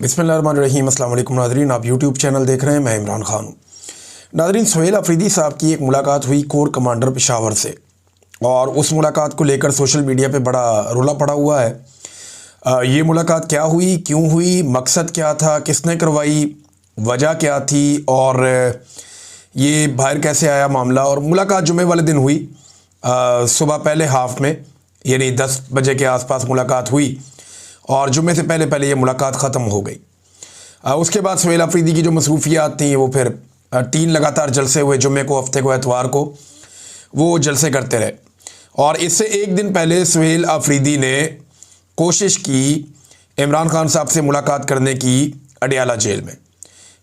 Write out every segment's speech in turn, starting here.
बिस्मिल्लाहिर्रहमानिर्रहीम। अस्सलाम वालेकुम नाज़रीन, आप यूट्यूब चैनल देख रहे हैं, मैं इमरान खान हूँ। नाज़रीन, सुहेल अफरीदी साहब की एक मुलाकात हुई कोर कमांडर पेशावर से, और उस मुलाकात को लेकर सोशल मीडिया पे बड़ा रोला पड़ा हुआ है। ये मुलाकात क्या हुई, क्यों हुई, मकसद क्या था, किसने करवाई, वजह क्या थी, और ये बाहर कैसे आया मामला। और मुलाकात जुमे वाले दिन हुई, सुबह पहले हाफ में, यानी 10 बजे के आसपास मुलाकात हुई, और जुम्मे से पहले पहले ये मुलाकात ख़त्म हो गई। उसके बाद सुहेल अफरीदी की जो मसरूफियात थी वो फिर 3 लगातार जलसे हुए, जुम्मे को, हफ्ते को, एतवार को वो जलसे करते रहे। और इससे एक दिन पहले सुहेल अफरीदी ने कोशिश की इमरान खान साहब से मुलाकात करने की अडियाला जेल में।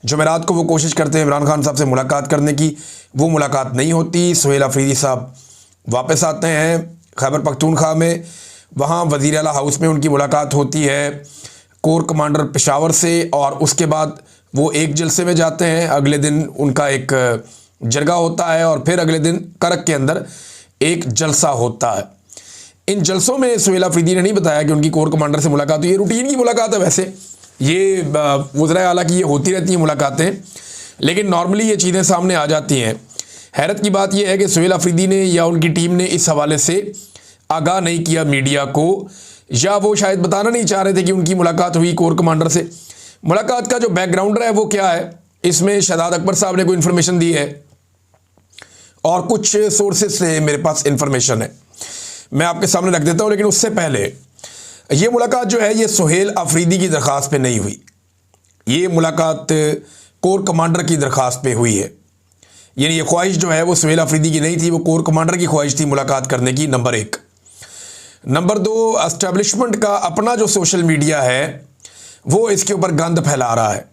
जुमेरात को वो कोशिश करते हैं इमरान खान साहब से मुलाकात करने की, वो मुलाकात नहीं होती। सुहेल अफरीदी साहब वापस आते हैं खैबर पख्तूनख्वा में, वहाँ वज़ीर आला हाउस में उनकी मुलाकात होती है कोर कमांडर पेशावर से, और उसके बाद वो एक जलसे में जाते हैं। अगले दिन उनका एक जरगा होता है, और फिर अगले दिन करक के अंदर एक जलसा होता है। इन जलसों में सुहेल अफरीदी ने नहीं बताया कि उनकी कोर कमांडर से मुलाकात हुई। ये रूटीन की मुलाकात है, वैसे ये वज़ीर आला की ये होती रहती हैं मुलाकातें, लेकिन नॉर्मली ये चीज़ें सामने आ जाती हैं। हैरत की बात यह है कि सुहेल अफरीदी ने या उनकी टीम ने इस हवाले से आगाह नहीं किया मीडिया को, या वो शायद बताना नहीं चाह रहे थे कि उनकी मुलाकात हुई कोर कमांडर से। मुलाकात का जो बैकग्राउंडर है वो क्या है, इसमें शहजाद अकबर साहब ने कोई इन्फॉर्मेशन दी है, और कुछ सोर्सेज से मेरे पास इन्फॉर्मेशन है, मैं आपके सामने रख देता हूँ। लेकिन उससे पहले ये मुलाकात जो है ये सुहेल अफरीदी की दरख्वास्त पे नहीं हुई, ये मुलाकात कोर कमांडर की दरख्वास्त पे हुई है। यानी ये ख्वाहिश जो है वो सुहेल अफरीदी की नहीं थी, वो कोर कमांडर की ख्वाहिश थी मुलाकात करने की, नंबर 1। नंबर 2, एस्टेब्लिशमेंट का अपना जो सोशल मीडिया है वो इसके ऊपर गंद फैला रहा है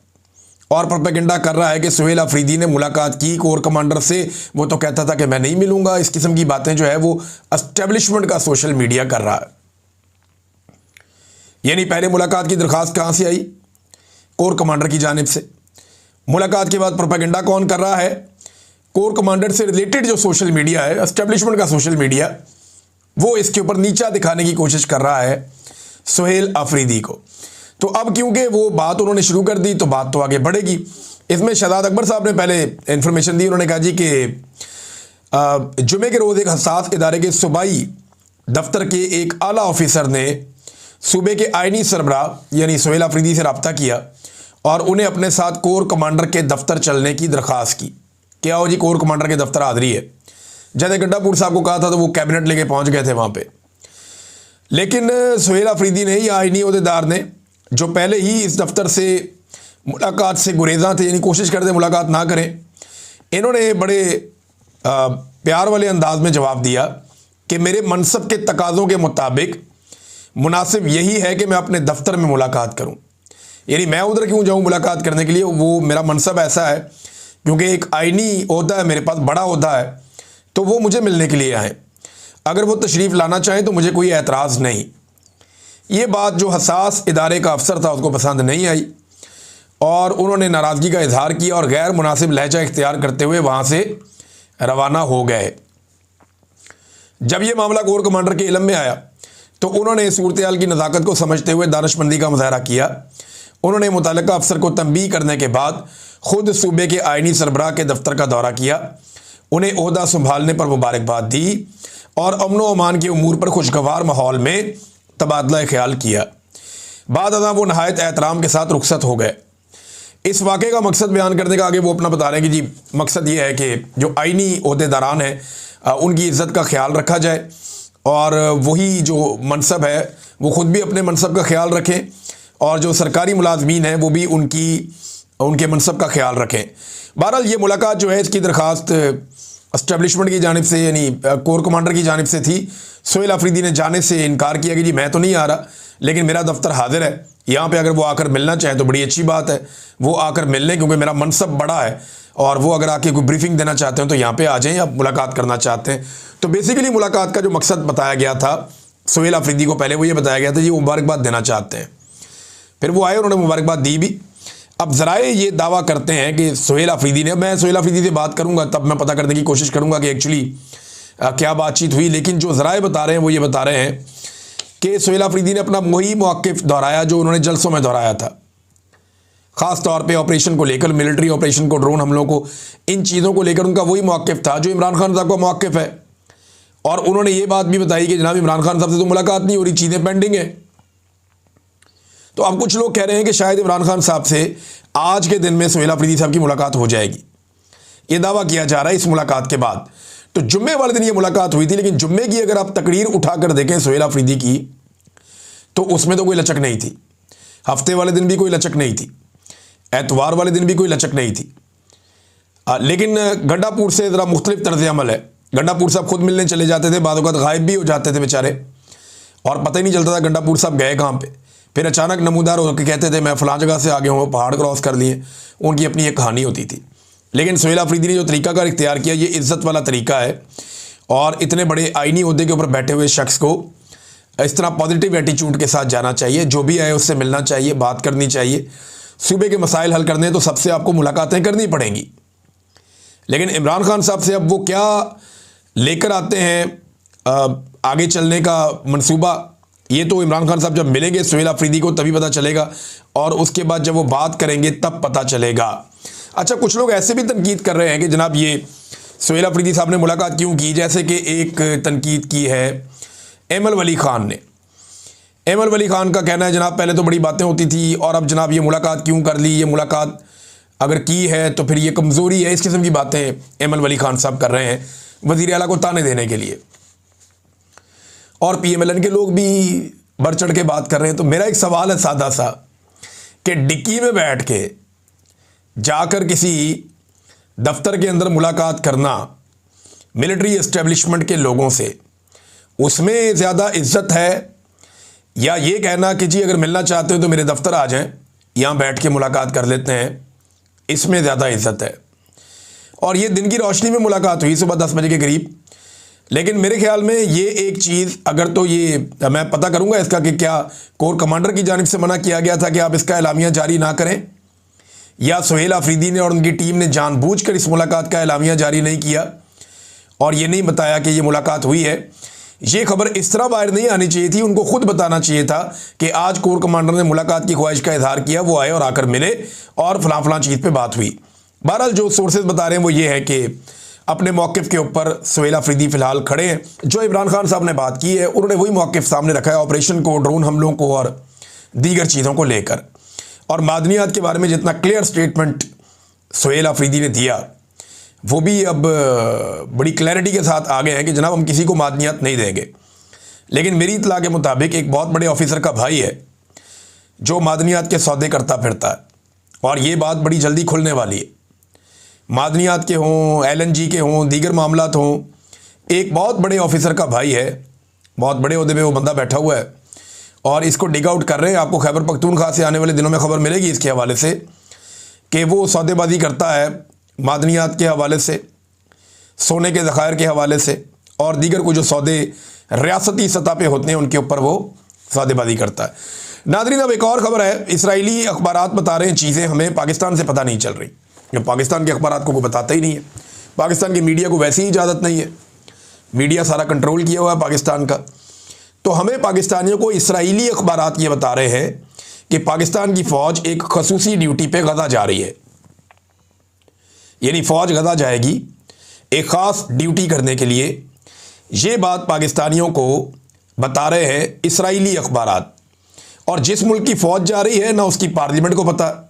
और प्रोपेगेंडा कर रहा है कि सुहेल अफरीदी ने मुलाकात की कोर कमांडर से, वो तो कहता था कि मैं नहीं मिलूंगा। इस किस्म की बातें जो है वो एस्टेब्लिशमेंट का सोशल मीडिया कर रहा है। यानी पहले मुलाकात की दरख्वास्त कहाँ से आई? कोर कमांडर की जानिब से। मुलाकात के बाद प्रोपेगेंडा कौन कर रहा है? कोर कमांडर से रिलेटेड जो सोशल मीडिया है, एस्टेब्लिशमेंट का सोशल मीडिया, वो इसके ऊपर नीचा दिखाने की कोशिश कर रहा है सुहेल अफरीदी को। तो अब क्योंकि वो बात उन्होंने शुरू कर दी तो बात तो आगे बढ़ेगी। इसमें शहजाद अकबर साहब ने पहले इन्फॉर्मेशन दी। उन्होंने कहा जी कि जुमे के रोज़ एक हसास इदारे के सूबाई दफ्तर के एक आला ऑफिसर ने सूबे के आइनी सरबराह यानी सुहेल अफरीदी से रब्ता किया और उन्हें अपने साथ कोर कमांडर के दफ्तर चलने की दरख्वास्त की। क्या हो जी, कोर कमांडर के दफ्तर हाज़री है। जैसे गड्ढापुर साहब को कहा था तो वो कैबिनेट लेके पहुंच गए थे वहाँ पे, लेकिन सुहेल अफरीदी ने या आईनी ओहदेदार ने, जो पहले ही इस दफ्तर से मुलाकात से गुरेज़ा थे, यानी कोशिश करते मुलाकात ना करें, इन्होंने बड़े प्यार वाले अंदाज में जवाब दिया कि मेरे मनसब के तकाज़ों के मुताबिक मुनासिब यही है कि मैं अपने दफ्तर में मुलाकात करूँ। यानी मैं उधर क्यों जाऊँ मुलाकात करने के लिए, वो मेरा मनसब ऐसा है क्योंकि एक आईनी ओहदा है मेरे पास, बड़ा ओहदा है, तो वो मुझे मिलने के लिए आए। अगर वो तशरीफ़ लाना चाहें तो मुझे कोई एतराज़ नहीं। ये बात जो हसास इदारे का अफसर था उसको पसंद नहीं आई और उन्होंने नाराज़गी का इजहार किया और गैर मुनासिब लहजा इख्तियार करते हुए वहाँ से रवाना हो गए। जब ये मामला कोर कमांडर के इल्म में आया तो उन्होंने सूरत हाल की नज़ाकत को समझते हुए दानिशमंदी का मुजाहरा किया। उन्होंने मुतल्लिका अफसर को तंबीह करने के बाद ख़ुद सूबे के आइनी सरबराह के दफ्तर का दौरा किया, उन्हें ओहदा संभालने पर मुबारकबाद दी और अमन व अमान के उमूर पर खुशगवार माहौल में तबादला ख्याल किया। बाद अदा वो नहायत एहतराम के साथ रुखसत हो गए। इस वाक़े का मकसद बयान करने का आगे वो अपना बता रहे हैं कि जी मकसद ये है कि जो आइनी ओहदेदारान हैं उनकी इज़्ज़त का ख्याल रखा जाए और वही जो मनसब है वो ख़ुद भी अपने मनसब का ख्याल रखें और जो सरकारी मुलाजमीन हैं वो भी उनके मनसब का ख्याल रखें। बहरहाल ये मुलाकात जो है इसकी दरख्वास्त एस्टेब्लिशमेंट की जानिब से यानी कोर कमांडर की जानिब से थी। सुहेल अफरीदी ने जाने से इनकार किया कि जी मैं तो नहीं आ रहा, लेकिन मेरा दफ्तर हाजिर है, यहाँ पे अगर वो आकर मिलना चाहें तो बड़ी अच्छी बात है, वो आकर मिल लें, क्योंकि मेरा मनसब बड़ा है और वो अगर आके कोई ब्रीफिंग देना चाहते हैं तो यहाँ पे आ जाएँ, या मुलाकात करना चाहते हैं। तो बेसिकली मुलाकात का जो मकसद बताया गया था सुहेल अफरीदी को, पहले वो ये बताया गया था जी वो मुबारकबाद देना चाहते हैं। फिर वो आए, उन्होंने मुबारकबाद दी भी। अब ज़राए ये दावा करते हैं कि सुहेल अफरीदी ने, मैं सुहेल अफरीदी से बात करूंगा तब मैं पता करने की कोशिश करूंगा कि एक्चुअली क्या बातचीत हुई, लेकिन जो ज़राए बता रहे हैं वो ये बता रहे हैं कि सुहेल अफरीदी ने अपना वही मौक़िफ़ दोहराया जो उन्होंने जलसों में दोहराया था ख़ास तौर पे ऑपरेशन को लेकर, मिलिट्री ऑपरेशन को, ड्रोन हमलों को, इन चीज़ों को लेकर उनका वही मौक़िफ़ था जो इमरान खान साहब का मौक़िफ़ है। और उन्होंने ये बात भी बताई कि जनाब इमरान खान साहब से तो मुलाकात नहीं हो रही, चीज़ें पेंडिंग है। तो अब कुछ लोग कह रहे हैं कि शायद इमरान खान साहब से आज के दिन में सुहेल अफरीदी साहब की मुलाकात हो जाएगी। ये दावा किया जा रहा है इस मुलाकात के बाद। तो जुम्मे वाले दिन ये मुलाकात हुई थी, लेकिन जुम्मे की अगर आप तकरीर उठाकर देखें सुहेल अफरीदी की, तो उसमें तो कोई लचक नहीं थी। हफ्ते वाले दिन भी कोई लचक नहीं थी, एतवार वाले दिन भी कोई लचक नहीं थी। लेकिन गंडापुर से ज़रा मुख्तलिफ तर्ज अमल है। गंडापुर साहब खुद मिलने चले जाते थे, बाद वक़्त गायब भी हो जाते थे बेचारे, और पता ही नहीं चलता था गंडापुर साहब गए कहाँ पे। फिर अचानक नमूदार होकर कहते थे मैं फ़लाँ जगह से आ गया हूँ, पहाड़ क्रॉस कर लिए। उनकी अपनी एक कहानी होती थी। लेकिन सुहेल अफरीदी ने जो तरीक़ाकार इख्तियार किया, ये इज़्ज़त वाला तरीका है। और इतने बड़े आईनी ओहदे के ऊपर बैठे हुए शख्स को इस तरह पॉजिटिव एटीट्यूड के साथ जाना चाहिए। जो भी आए उससे मिलना चाहिए, बात करनी चाहिए। सूबे के मसाइल हल करने तो सबसे आपको मुलाकातें करनी पड़ेंगी। लेकिन इमरान खान साहब से अब वो क्या लेकर आते हैं आगे चलने का मंसूबा, ये तो इमरान खान साहब जब मिलेंगे सुहेल अफरीदी को तभी पता चलेगा, और उसके बाद जब वो बात करेंगे तब पता चलेगा। अच्छा, कुछ लोग ऐसे भी तनकीद कर रहे हैं कि जनाब ये सुहेल अफरीदी साहब ने मुलाकात क्यों की। जैसे कि एक तनकीद की है एमल वली खान ने। एमल वली खान का कहना है जनाब पहले तो बड़ी बातें होती थी, और अब जनाब ये मुलाकात क्यों कर ली, ये मुलाकात अगर की है तो फिर ये कमज़ोरी है। इस किस्म की बातें एमल वली खान साहब कर रहे हैं वज़ीर आला को ताने देने के लिए, और PMLN के लोग भी बढ़ चढ़ के बात कर रहे हैं। तो मेरा एक सवाल है सादा सा, कि डिक्की में बैठ के जाकर किसी दफ्तर के अंदर मुलाकात करना मिलिट्री एस्टेब्लिशमेंट के लोगों से, उसमें ज़्यादा इज्जत है, या ये कहना कि जी अगर मिलना चाहते हो तो मेरे दफ्तर आ जाएं, यहाँ बैठ के मुलाकात कर लेते हैं, इसमें ज़्यादा इज्जत है। और ये दिन की रोशनी में मुलाकात हुई सुबह 10 बजे के करीब। लेकिन मेरे ख्याल में ये एक चीज़, अगर तो ये मैं पता करूँगा इसका कि क्या कोर कमांडर की जानिब से मना किया गया था कि आप इसका एलामिया जारी ना करें, या सुहेल अफरीदी ने और उनकी टीम ने जानबूझकर इस मुलाकात का एलामिया जारी नहीं किया और ये नहीं बताया कि ये मुलाकात हुई है। ये खबर इस तरह बाहर नहीं आनी चाहिए थी, उनको खुद बताना चाहिए था कि आज कोर कमांडर ने मुलाकात की ख्वाहिश का इजहार किया, वो आए और आकर मिले और फलां फलां चीज़ पे बात हुई। बहरहाल जो सोर्सेज बता रहे हैं वो ये है कि अपने मौक़िफ़ के ऊपर सुहेल अफरीदी फ़िलहाल खड़े हैं। जो इमरान खान साहब ने बात की है उन्होंने वही मौक़िफ़ सामने रखा है, ऑपरेशन को, ड्रोन हमलों को और दीगर चीज़ों को लेकर। और मादनियात के बारे में जितना क्लियर स्टेटमेंट सुहेल अफरीदी ने दिया, वो भी अब बड़ी क्लैरिटी के साथ आ गए हैं कि जनाब हम किसी को मादनियात नहीं देंगे। लेकिन मेरी इत्तला के मुताबिक एक बहुत बड़े ऑफिसर का भाई है जो मादनियात के सौदे करता फिरता है, और ये बात बड़ी जल्दी खुलने वाली है। मादनियात के हों, LNG के हों, दीगर मामलात हों, एक बहुत बड़े ऑफिसर का भाई है, बहुत बड़े ओहदे पे वो बंदा बैठा हुआ है और इसको डिग आउट कर रहे हैं। आपको खैबर पख्तूनख्वा से आने वाले दिनों में खबर मिलेगी इसके हवाले से कि वो सौदेबाजी करता है मादनियात के हवाले से, सोने के ज़खायर के हवाले से, और दीगर को जो सौदे रियासती सतह पे होते हैं उनके ऊपर वो सौदेबाजी करता है। नाज़रीन, अब एक और ख़बर है, इसराइली अखबारात बता रहे हैं चीज़ें हमें पाकिस्तान से पता नहीं चल रही। पाकिस्तान के अखबारात को कोई बताता ही नहीं है, पाकिस्तान की मीडिया को वैसी ही इजाज़त नहीं है, मीडिया सारा कंट्रोल किया हुआ है पाकिस्तान का। तो हमें पाकिस्तानियों को इसराइली अखबारात ये बता रहे हैं कि पाकिस्तान की फ़ौज एक खसूसी ड्यूटी पे गज़ा जा रही है, यानी फ़ौज गज़ा जाएगी एक ख़ास ड्यूटी करने के लिए। ये बात पाकिस्तानियों को बता रहे हैं इसराइली अखबारात। और जिस मुल्क की फ़ौज जा रही है ना उसकी पार्लियामेंट को पता है,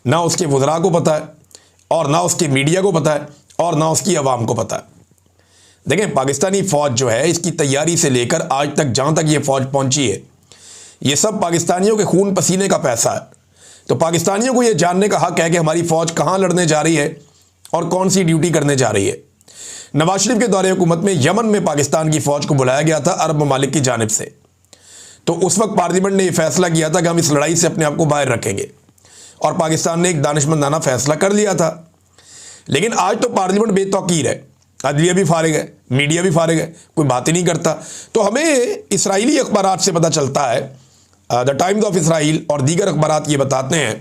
ना उसके वज़रा को पता है, और ना उसके मीडिया को पता है, और ना उसकी आवाम को पता है। देखें, पाकिस्तानी फ़ौज जो है इसकी तैयारी से लेकर आज तक जहाँ तक ये फ़ौज पहुँची है, ये सब पाकिस्तानियों के खून पसीने का पैसा है। तो पाकिस्तानियों को ये जानने का हक़ है कि हमारी फ़ौज कहाँ लड़ने जा रही है और कौन सी ड्यूटी करने जा रही है। नवाज शरीफ के दौरे हुकूमत में यमन में पाकिस्तान की फ़ौज को बुलाया गया था अरब ममालिक की जानिब से। तो उस वक्त पार्लियामेंट ने यह फैसला किया था कि हम इस लड़ाई से अपने आप को बाहर रखेंगे, और पाकिस्तान ने एक दानिशमंदाना फैसला कर लिया था। लेकिन आज तो पार्लियामेंट बेतौकीर है, अदलिया भी फारिग है, मीडिया भी फारिग है, कोई बात ही नहीं करता। तो हमें इसराइली अखबारात से पता चलता है, द टाइम्स ऑफ इसराइल और दीगर अखबारात ये बताते हैं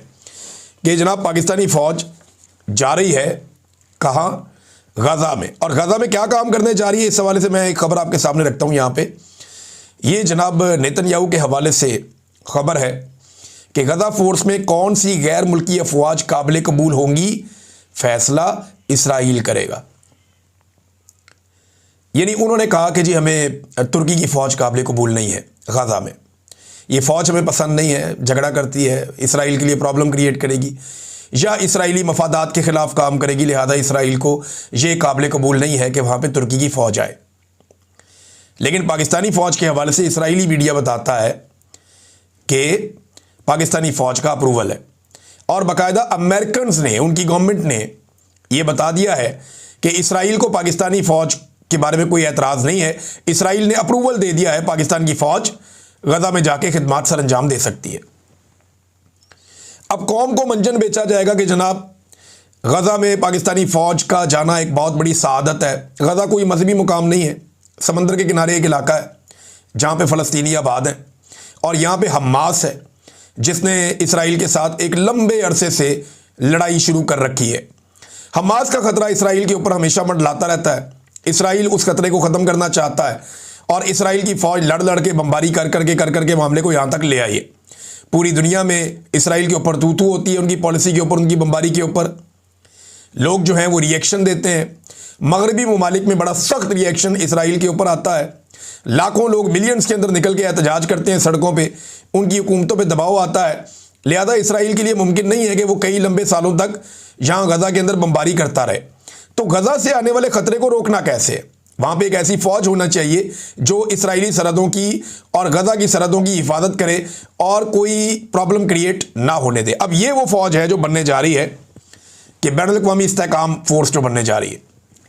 कि जनाब पाकिस्तानी फ़ौज जा रही है कहाँ, गज़ा में। और गज़ा में क्या काम करने जा रही है, इस हवाले से मैं एक ख़बर आपके सामने रखता हूँ यहाँ पे। ये जनाब नेतन्याहू के हवाले से ख़बर है कि गजा फोर्स में कौन सी गैर मुल्की अफवाज काबिल कबूल होंगी, फैसला इसराइल करेगा। यानी उन्होंने कहा कि जी हमें तुर्की की फ़ौज काबिल कबूल नहीं है, गजा में ये फ़ौज हमें पसंद नहीं है, झगड़ा करती है, इसराइल के लिए प्रॉब्लम क्रिएट करेगी या इसराइली मफादात के ख़िलाफ़ काम करेगी, लिहाजा इसराइल को ये काबिल कबूल नहीं है कि वहाँ पे तुर्की की फ़ौज आए। लेकिन पाकिस्तानी फ़ौज के हवाले से इसराइली मीडिया बताता है कि पाकिस्तानी फ़ौज का अप्रूवल है और बाकायदा अमेरिकन्स ने, उनकी गवर्नमेंट ने यह बता दिया है कि इसराइल को पाकिस्तानी फ़ौज के बारे में कोई एतराज़ नहीं है। इसराइल ने अप्रूवल दे दिया है, पाकिस्तान की फ़ौज गजा में जाके खिदमात सर अंजाम दे सकती है। अब कौम को मंजन बेचा जाएगा कि जनाब गजा में पाकिस्तानी फ़ौज का जाना एक बहुत बड़ी सआदत है। गजा कोई मजहबी मुकाम नहीं है, समंदर के किनारे एक इलाका है जहाँ पे फ़लस्तीनी आबाद हैं और यहाँ पे हमास है जिसने इसराइल के साथ एक लंबे अरसे से लड़ाई शुरू कर रखी है। हमास का ख़तरा इसराइल के ऊपर हमेशा मंडलाता रहता है। इसराइल उस खतरे को ख़त्म करना चाहता है और इसराइल की फ़ौज लड़ लड़ के बमबारी कर करके मामले को यहाँ तक ले आई है। पूरी दुनिया में इसराइल के ऊपर तू होती है, उनकी पॉलिसी के ऊपर, उनकी बमबारी के ऊपर लोग जो हैं वो रिएक्शन देते हैं। मगरबी ममालिक में बड़ा सख्त रिएक्शन इसराइल के ऊपर आता है। लाखों लोग मिलियंस के अंदर निकल के एहतजाज करते हैं सड़कों पे, उनकी हुकूमतों पे दबाव आता है। लिहाजा इसराइल के लिए मुमकिन नहीं है कि वो कई लंबे सालों तक यहाँ गजा के अंदर बमबारी करता रहे। तो गजा से आने वाले ख़तरे को रोकना कैसे? वहाँ पे एक ऐसी फ़ौज होना चाहिए जो इसराइली सरहदों की और गजा की सरहदों की हिफाजत करे और कोई प्रॉब्लम क्रिएट ना होने दे। अब ये वो फ़ौज है जो बनने जा रही है कि बैनुल-अक़वामी इस्तेहकाम फ़ोर्स जो बनने जा रही है।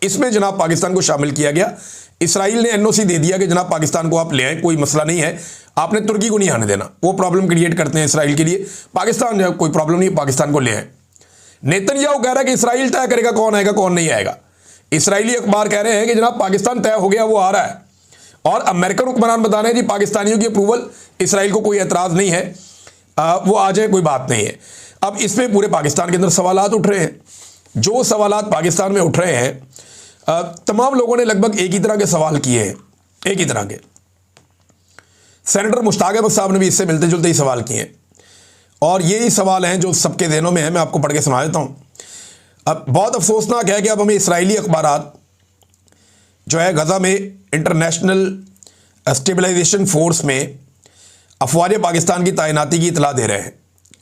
इसमें जनाब पाकिस्तान को शामिल किया गया। इसराइल ने एनओसी दे दिया कि जनाब पाकिस्तान को आप ले आए, कोई मसला नहीं है, आपने तुर्की को नहीं आने देना, वो प्रॉब्लम क्रिएट करते हैं इसराइल के लिए। पाकिस्तान जो कोई प्रॉब्लम नहीं, पाकिस्तान को ले आए। नेतन्याहू कह रहा है कि इसराइल तय करेगा कौन आएगा कौन नहीं आएगा। इसराइली अखबार कह रहे हैं कि जनाब पाकिस्तान तय हो गया, वो आ रहा है। और अमेरिकन हुक्मरान बता रहे हैं जी पाकिस्तानियों की अप्रूवल, इसराइल को कोई एतराज़ नहीं है, वो आ जाए, कोई बात नहीं है। अब इस पर पूरे पाकिस्तान के अंदर सवालात उठ रहे हैं। जो सवालात पाकिस्तान में उठ रहे हैं, तमाम लोगों ने लगभग एक ही तरह के सवाल किए हैं, एक ही तरह के। सेनेटर मुश्ताक अहमद साहब ने भी इससे मिलते जुलते ही सवाल किए हैं और यही सवाल हैं जो सबके ज़हनों में है। मैं आपको पढ़ के सुना देता हूँ। अब बहुत अफसोसनाक है कि अब हमें इसराइली अखबारात जो है गजा में इंटरनेशनल स्टेबलाइजेशन फोर्स में अफवाज पाकिस्तान की तैनाती की इतला दे रहे हैं।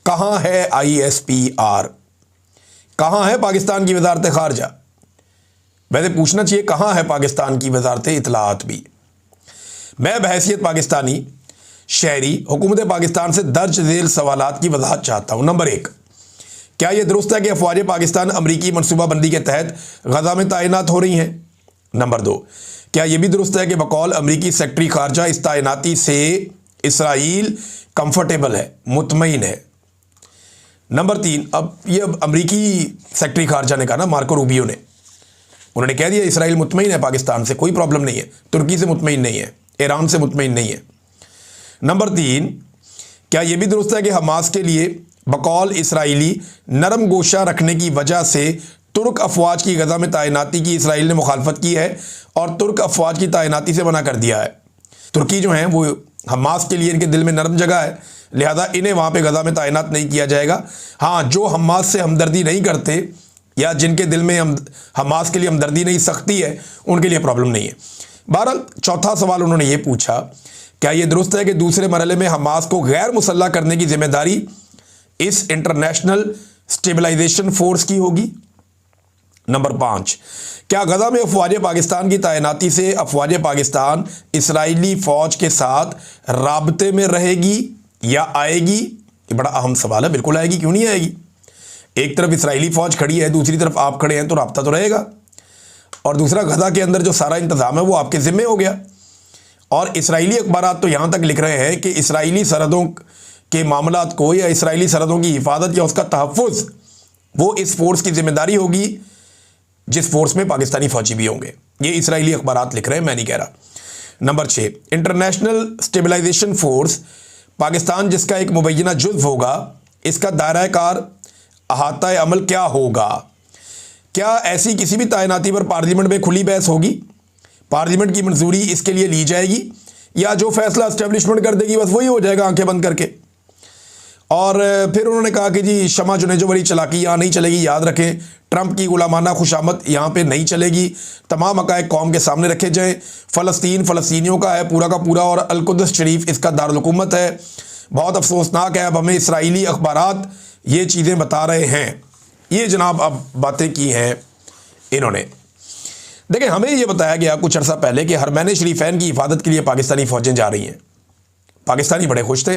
कहाँ है ISPR? कहाँ है पाकिस्तान की वजारत खारजा? वैसे पूछना चाहिए कहाँ है पाकिस्तान की वजारत इतलात भी। मैं बहैसियत पाकिस्तानी शहरी हुकूमत पाकिस्तान से दर्ज झेल सवालात की वजाहत चाहता हूँ। नंबर 1, क्या यह दुरुस्त है कि अफवाज पाकिस्तान अमरीकी मनसूबाबंदी के तहत गजा में तैनात हो रही हैं? नंबर 2, क्या यह भी दुरुस्त है कि बकौल अमरीकी सेक्रेटरी खारजा इस तैनाती से इसराइल कंफर्टेबल है, मुतमईन है? नंबर 3, अब यह अमरीकी सेक्रेटरी खारजा ने कहा ना, मार्को रूबियो ने, उन्होंने कह दिया इसराइल मुतमईन है पाकिस्तान से, कोई प्रॉब्लम नहीं है, तुर्की से मुतमईन नहीं है, ईरान से मुतमईन नहीं है। नंबर 3, क्या यह भी दुरुस्त है कि हमास के लिए बकौल इसराइली नरम गोशा रखने की वजह से तुर्क अफवाज की गजा में तैनाती की इसराइल ने मुखालफत की है और तुर्क अफवाज की तैनाती से मना कर दिया है? तुर्की जो हैं वो हमास के लिए इनके दिल में नरम जगह है, लिहाजा इन्हें वहाँ पे गजा में तैनात नहीं किया जाएगा। हाँ, जो हमास से हमदर्दी नहीं करते या जिनके दिल में हमास के लिए हमदर्दी नहीं सख्ती है, उनके लिए प्रॉब्लम नहीं है। बहरहाल चौथा सवाल उन्होंने ये पूछा, क्या ये दुरुस्त है कि दूसरे मरहले में हमास को गैर मुसल्लह करने की जिम्मेदारी इस इंटरनेशनल स्टेबलाइजेशन फोर्स की होगी? नंबर 5, क्या गजा में अफवाज पाकिस्तान की तैनाती से अफवाज पाकिस्तान इसराइली फ़ौज के साथ राब्ते में रहेगी या आएगी? ये बड़ा अहम सवाल है। बिल्कुल आएगी, क्यों नहीं आएगी? एक तरफ इसराइली फ़ौज खड़ी है, दूसरी तरफ आप खड़े हैं, तो राब्ता तो रहेगा। और दूसरा, गजा के अंदर जो सारा इंतज़ाम है वो आपके ज़िम्मे हो गया। और इसराइली अखबारात तो यहाँ तक लिख रहे हैं कि इसराइली सरहदों के मामलात को या इसराइली सरहदों की हिफाजत या उसका तहफ़्फ़ुज़ वो इस फोर्स की जिम्मेदारी होगी जिस फोर्स में पाकिस्तानी फ़ौजी भी होंगे। ये इसराइली अखबारात लिख रहे हैं, मैं नहीं कह रहा। Number 6, international stabilisation force Pakistan जिसका एक मुबैना जुज़्व होगा, इसका दायरा कार अहाता अमल क्या होगा? क्या ऐसी किसी भी तैनाती पर पार्लियामेंट में खुली बहस होगी? पार्लियामेंट की मंजूरी इसके लिए ली जाएगी या जो फैसला एस्टेब्लिशमेंट कर देगी बस वही हो जाएगा आंखें बंद करके? और फिर उन्होंने कहा कि जी शमा जुनेजो वाली चालाकी यहाँ नहीं चलेगी, याद रखें ट्रंप की गुलामाना खुशामद यहाँ पे नहीं चलेगी, तमाम हक़ाइक़ कौम के सामने रखे जाएं, फ़लस्तीन फ़लस्तीनियों का है पूरा का पूरा और अल-कुद्स शरीफ इसका दारुल हुकूमत है। बहुत अफसोसनाक है, अब हमें इसराइली अखबारात ये चीज़ें बता रहे हैं। ये जनाब अब बातें की हैं इन्होंने। देखिए, हमें ये बताया गया कुछ अर्सा पहले कि हरमैन शरीफैन की हिफाजत के लिए पाकिस्तानी फ़ौजें जा रही हैं। पाकिस्तानी बड़े खुश थे,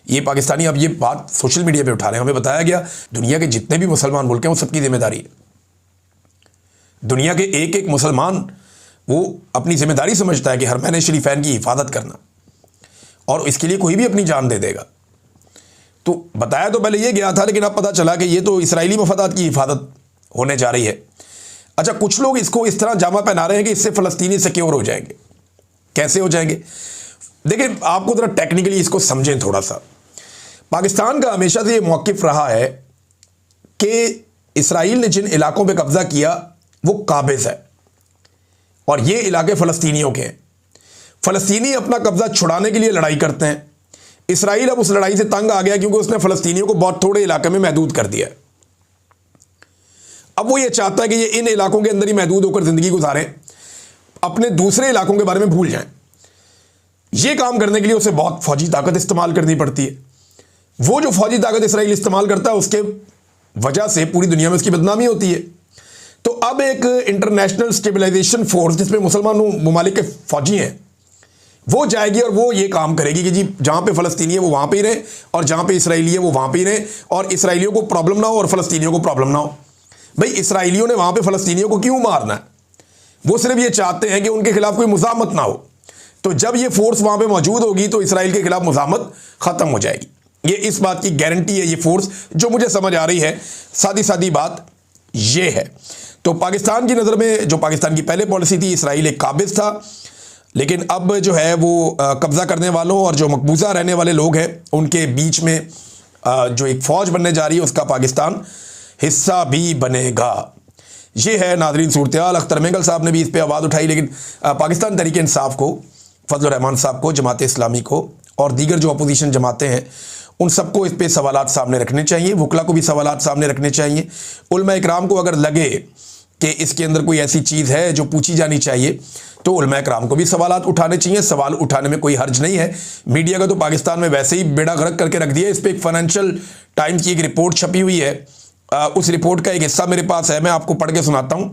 ये पाकिस्तानी अब ये बात सोशल मीडिया पे उठा रहे हैं। हमें बताया गया दुनिया के जितने भी मुसलमान मुल्क हैं वो सबकी जिम्मेदारी है। दुनिया के एक एक मुसलमान वो अपनी जिम्मेदारी समझता है कि हरमैन शरीफैन की हिफाजत करना, और इसके लिए कोई भी अपनी जान दे देगा। तो बताया तो पहले ये गया था, लेकिन अब पता चला कि ये तो इसराइली मफादात की हिफाजत होने जा रही है। अच्छा, कुछ लोग इसको इस तरह जामा पहना रहे हैं कि इससे फ़लस्तीनी सिक्योर हो जाएंगे। कैसे हो जाएंगे? देखिए, आपको ज़रा टेक्निकली इसको समझें थोड़ा सा। पाकिस्तान का हमेशा से ये मौक़िफ़ रहा है कि इसराइल ने जिन इलाकों पे कब्ज़ा किया वो काबिज़ है और ये इलाके फ़लस्तीनियों के हैं। फ़लस्तीनी अपना कब्ज़ा छुड़ाने के लिए लड़ाई करते हैं। इसराइल अब उस लड़ाई से तंग आ गया क्योंकि उसने फ़लस्तीनियों को बहुत थोड़े इलाके में महदूद कर दिया। अब वो ये चाहता है कि ये इन इलाकों के अंदर ही महदूद होकर ज़िंदगी गुजारें, अपने दूसरे इलाकों के बारे में भूल जाएं। ये काम करने के लिए उसे बहुत फ़ौजी ताकत इस्तेमाल करनी पड़ती है। वो जो फ़ौजी ताकत इसराइल इस्तेमाल करता है उसके वजह से पूरी दुनिया में उसकी बदनामी होती है। तो अब एक इंटरनेशनल स्टेबलाइजेशन फोर्स जिसमें मुसलमान ममालिक के फ़ौजी हैं वो जाएगी और वो ये काम करेगी कि जी जहाँ पे फ़लस्तीनी है वो वहाँ पे ही रहे और जहाँ पे इसराइली है वो वहाँ पे ही रहे, और इसराइलियों को प्रॉब्लम ना हो और फ़लस्तीनियों को प्रॉब्लम ना हो। भाई, इसराइलियों ने वहाँ पे फ़लस्तीनियों को क्यों मारना है? वो सिर्फ ये चाहते हैं कि उनके खिलाफ कोई मुज़ाहमत ना हो। तो जब ये फोर्स वहाँ पे मौजूद होगी तो इसराइल के खिलाफ मुज़ाहमत ख़त्म हो जाएगी। ये इस बात की गारंटी है, ये फोर्स जो मुझे समझ आ रही है। सादी सादी बात ये है। तो पाकिस्तान की नज़र में जो पाकिस्तान की पहले पॉलिसी थी, इसराइल एक काबिज़ था, लेकिन अब जो है वो कब्ज़ा करने वालों और जो मकबूजा रहने वाले लोग हैं उनके बीच में जो एक फ़ौज बनने जा रही है उसका पाकिस्तान हिस्सा भी बनेगा। ये है नाज़रीन सूरत-ए-हाल। अख्तर मेंगल साहब ने भी इस पर आवाज़ उठाई, लेकिन पाकिस्तान तहरीक इंसाफ को, फजल रहमान साहब को, जमात इस्लामी को और दीगर जो अपोजिशन जमातें हैं उन सबको इस पे सवालात सामने रखने चाहिए। वकला को भी सवालात सामने रखने चाहिए। उलमा इकराम को अगर लगे कि इसके अंदर कोई ऐसी चीज़ है जो पूछी जानी चाहिए तो उलमा इकराम को भी सवालात उठाने चाहिए। सवाल उठाने में कोई हर्ज नहीं है। मीडिया का तो पाकिस्तान में वैसे ही बेड़ा गर्क करके रख दिया। इस पर एक फाइनेंशियल टाइम्स की एक रिपोर्ट छपी हुई है। उस रिपोर्ट का एक हिस्सा मेरे पास है, मैं आपको पढ़ के सुनाता हूँ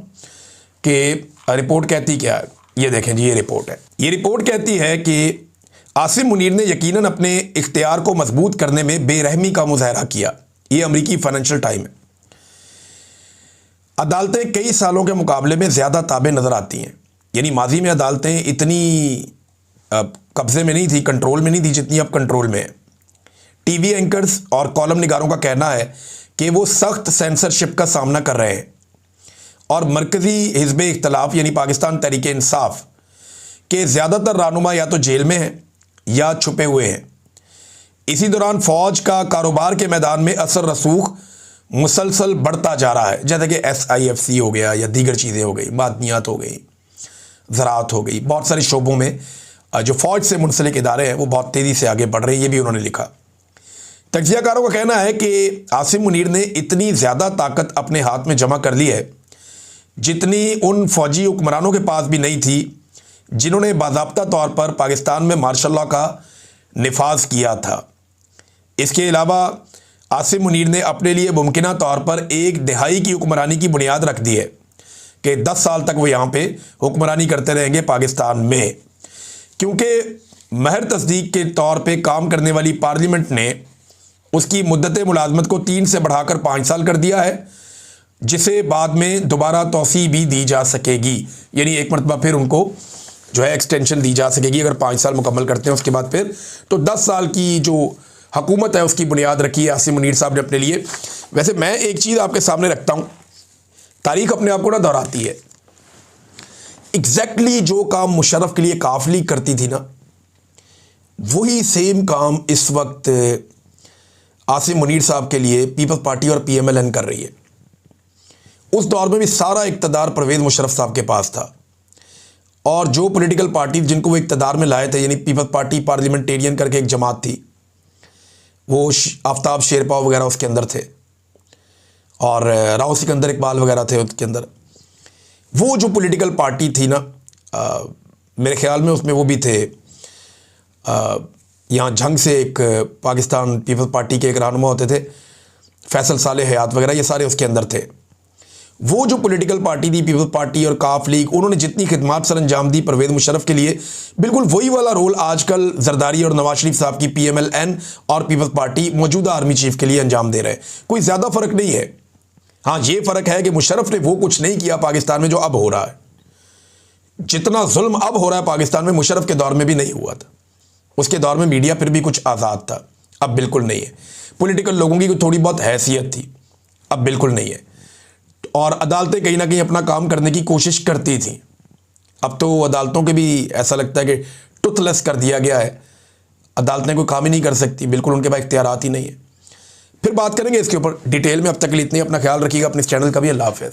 कि रिपोर्ट कहती क्या है। ये देखें जी, ये रिपोर्ट है। ये रिपोर्ट कहती है कि आसिम मुनीर ने यकीनन अपने इख्तियार को मजबूत करने में बेरहमी का मुजाहरा किया। ये अमरीकी फाइनेंशियल टाइम है। अदालतें कई सालों के मुकाबले में ज़्यादा ताबे नज़र आती हैं। यानी माजी में अदालतें इतनी कब्ज़े में नहीं थी, कंट्रोल में नहीं थी जितनी अब कंट्रोल में है। टीवी एंकर्स और कॉलम निगारों का कहना है कि वो सख्त सेंसरशिप का सामना कर रहे हैं और मरकज़ी हिज़्ब इख्तिलाफ यानी पाकिस्तान तहरीक इंसाफ के ज़्यादातर रहनुमा या तो जेल में हैं या छुपे हुए हैं। इसी दौरान फ़ौज का कारोबार के मैदान में असर रसूख मुसलसल बढ़ता जा रहा है, जैसे कि SIFC हो गया या दीगर चीज़ें हो गई, मादनियात हो गई, ज़राअत हो गई। बहुत सारे शोबों में जो फ़ौज से मुंसलिक इदारे हैं वो बहुत तेज़ी से आगे बढ़ रहे हैं। ये भी उन्होंने लिखा। तज्ज़ियाकारों का कहना है कि आसिम मुनीर ने इतनी ज़्यादा ताकत अपने हाथ में जमा कर ली है जितनी उन फ़ौजी हुक्मरानों के पास भी नहीं थी जिन्होंने बाज़ाब्ता तौर पर पाकिस्तान में मार्शल लॉ का निफाज किया था। इसके अलावा आसिम मुनीर ने अपने लिए मुमकिना तौर पर 1 दिहाई की हुक्मरानी की बुनियाद रख दी है कि 10 साल तक वो यहाँ पे हुक्मरानी करते रहेंगे पाकिस्तान में, क्योंकि महर तस्दीक के तौर पे काम करने वाली पार्लियामेंट ने उसकी मुद्दत मुलाजमत को 3 से बढ़ाकर 5 साल कर दिया है, जिसे बाद में दोबारा तौसी भी दी जा सकेगी। यानी एक मरतबा फिर उनको जो है एक्सटेंशन दी जा सकेगी। अगर 5 साल मुकम्मल करते हैं उसके बाद फिर तो 10 साल की जो हुकूमत है उसकी बुनियाद रखी है आसिम मुनीर साहब ने अपने लिए। वैसे मैं एक चीज़ आपके सामने रखता हूँ, तारीख अपने आप को ना दोहराती है। एग्जैक्टली जो काम मुशर्रफ के लिए काफ लीग करती थी ना, वही सेम काम इस वक्त आसिम मुनीर साहब के लिए पीपल्स पार्टी और PMLN कर रही है। उस दौर में भी सारा इक़्तिदार परवेज़ मुशर्रफ साहब के पास था और जो पॉलिटिकल पार्टी जिनको वो इक़्तिदार में लाए थे, यानी पीपल्स पार्टी पार्लियामेंटेरियन करके एक जमात थी, वो आफ्ताब शेरपा वगैरह उसके अंदर थे, और राव सिकंदर इकबाल वगैरह थे उसके अंदर। वो जो पॉलिटिकल पार्टी थी ना, मेरे ख्याल में उसमें वो भी थे, यहाँ झंग से एक पाकिस्तान पीपल्स पार्टी के एक रहनुमा होते थे, फैसल साले हयात वगैरह, ये सारे उसके अंदर थे। वो जो पॉलिटिकल पार्टी थी पीपल्स पार्टी और काफ लीग, उन्होंने जितनी खिदमत सर अंजाम दी परवेज़ मुशर्रफ के लिए, बिल्कुल वही वाला रोल आजकल जरदारी और नवाज शरीफ साहब की PMLN और पीपल्स पार्टी मौजूदा आर्मी चीफ के लिए अंजाम दे रहे हैं। कोई ज़्यादा फ़र्क नहीं है। हाँ, ये फ़र्क है कि मुशर्रफ ने वो कुछ नहीं किया पाकिस्तान में जो अब हो रहा है। जितना जुल्म अब हो रहा है पाकिस्तान में, मुशर्रफ के दौर में भी नहीं हुआ था। उसके दौर में मीडिया फिर भी कुछ आज़ाद था, अब बिल्कुल नहीं है। पॉलिटिकल लोगों की थोड़ी बहुत हैसियत थी, अब बिल्कुल नहीं है। और अदालतें कहीं ना कहीं अपना काम करने की कोशिश करती थी। अब तो अदालतों के भी ऐसा लगता है कि टुथलेस कर दिया गया है, अदालतें कोई काम ही नहीं कर सकती, बिल्कुल उनके पास इख्तियारात ही नहीं है। फिर बात करेंगे इसके ऊपर डिटेल में। अब तक के लिए इतनी, अपना ख्याल रखिएगा, अपने इस चैनल का भी। अल्लाह हाफ़िज़।